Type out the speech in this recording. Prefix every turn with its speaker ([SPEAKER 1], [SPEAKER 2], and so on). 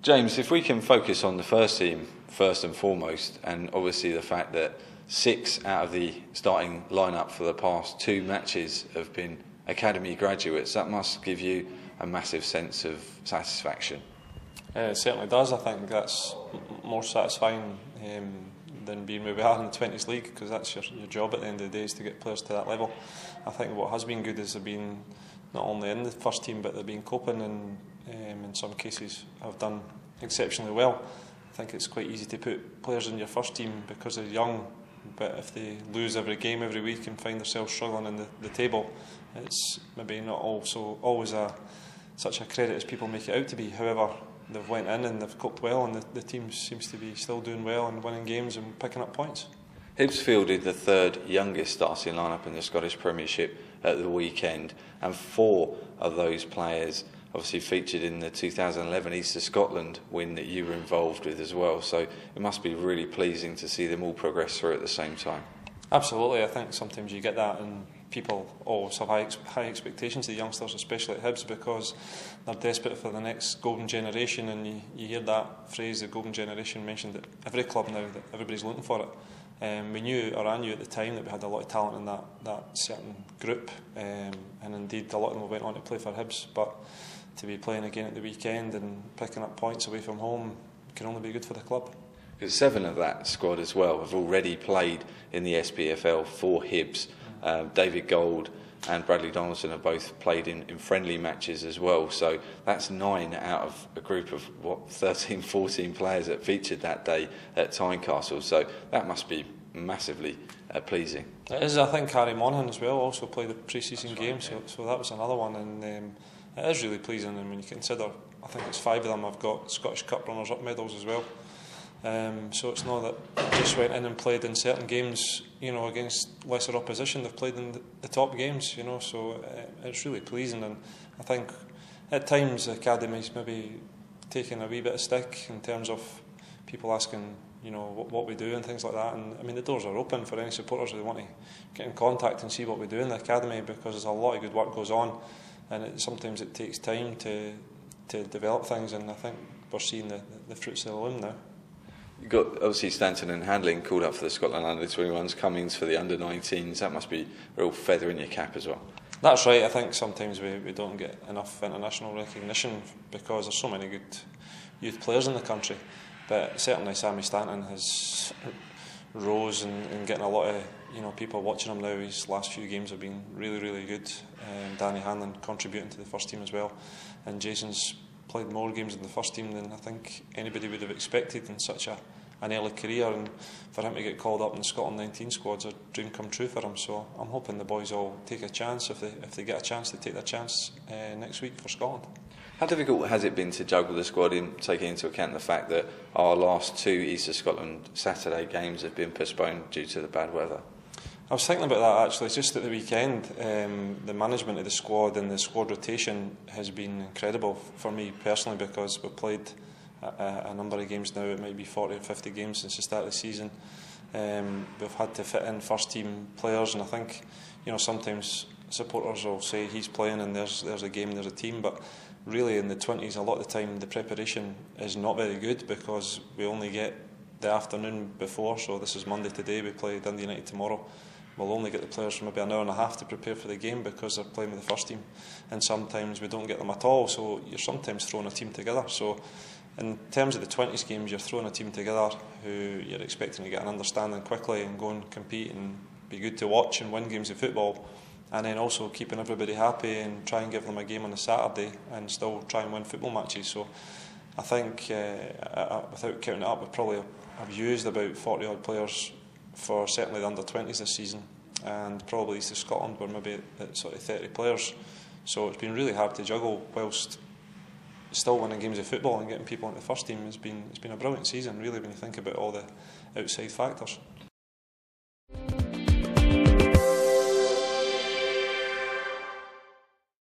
[SPEAKER 1] James, if we can focus on the first team first and foremost, and obviously the fact that 6 out of the starting lineup for the past 2 matches have been academy graduates, that must give you a massive sense of satisfaction.
[SPEAKER 2] It certainly does. I think that's more satisfying than being where we are in the 20s league, because that's your job at the end of the day, is to get players to that level. I think what has been good is they've been not only in the first team, but they've been coping and in some cases have done exceptionally well. I think it's quite easy to put players in your first team because they're young, but if they lose every game every week and find themselves struggling in the table, it's maybe not also always such a credit as people make it out to be. However, they've went in and they've coped well, and the team seems to be still doing well and winning games and picking up points.
[SPEAKER 1] Hibs fielded the 3rd youngest starting lineup in the Scottish Premiership at the weekend, and 4 of those players obviously featured in the 2011 East of Scotland win that you were involved with as well. So it must be really pleasing to see them all progress through at the same time.
[SPEAKER 2] Absolutely. I think sometimes you get that, and people always have high expectations of the youngsters, especially at Hibs, because they're desperate for the next golden generation, and you hear that phrase, the golden generation, mentioned at every club now, that everybody's looking for it. I knew at the time that we had a lot of talent in that certain group, and indeed a lot of them went on to play for Hibs, but to be playing again at the weekend and picking up points away from home can only be good for the club.
[SPEAKER 1] Because 7 of that squad as well have already played in the SPFL for Hibs. David Gold and Bradley Donaldson have both played in friendly matches as well. So that's 9 out of a group of 13, 14 players that featured that day at Tynecastle. So that must be massively pleasing.
[SPEAKER 2] It is. I think Harry Monaghan as well also played a pre-season game, so that was another one, and it is really pleasing. And when you consider, I think it's 5 of them have got Scottish Cup runners-up medals as well. So it's not that they just went in and played in certain games, against lesser opposition. They've played in the top games, so it's really pleasing. And I think at times the academy's maybe taking a wee bit of stick in terms of people asking, what we do and things like that. And I mean, the doors are open for any supporters who want to get in contact and see what we do in the academy, because there's a lot of good work goes on, and sometimes it takes time to develop things. And I think we're seeing the fruits of the loom now.
[SPEAKER 1] You've got obviously Stanton and Handling called up for the Scotland Under-21s, Cummings for the Under-19s. That must be a real feather in your cap as well. That's
[SPEAKER 2] right. I think sometimes we don't get enough international recognition because there's so many good youth players in the country. But certainly Sammy Stanton has rose and getting a lot of people watching him now. His last few games have been really, really good. Danny Hanlon contributing to the first team as well, and Jason's played more games in the first team than I think anybody would have expected in such an early career, and for him to get called up in the Scotland 19 squad's a dream come true for him. So I'm hoping the boys all take a chance, if they get a chance, to take their chance next week for Scotland.
[SPEAKER 1] How difficult has it been to juggle the squad, in taking into account the fact that our last 2 East of Scotland Saturday games have been postponed due to the bad weather?
[SPEAKER 2] I was thinking about that actually just at the weekend. The management of the squad and the squad rotation has been incredible for me personally, because we've played a number of games now. It might be 40 or 50 games since the start of the season. We've had to fit in first team players, and I think sometimes supporters will say he's playing and there's a game, there's a team, but really in the 20s a lot of the time the preparation is not very good, because we only get the afternoon before. So this is Monday today, we play Dundee United tomorrow. We'll only get the players for maybe an hour and a half to prepare for the game, because they're playing with the first team, and sometimes we don't get them at all, so you're sometimes throwing a team together. So in terms of the 20s games, you're throwing a team together who you're expecting to get an understanding quickly and go and compete and be good to watch and win games of football, and then also keeping everybody happy and try and give them a game on a Saturday and still try and win football matches. So I think without counting it up, we probably have used about 40 odd players for certainly the under-20s this season, and probably East of Scotland we're maybe at sort of 30 players. So it's been really hard to juggle whilst still winning games of football and getting people into the first team. It's been a brilliant season really, when you think about all the outside factors.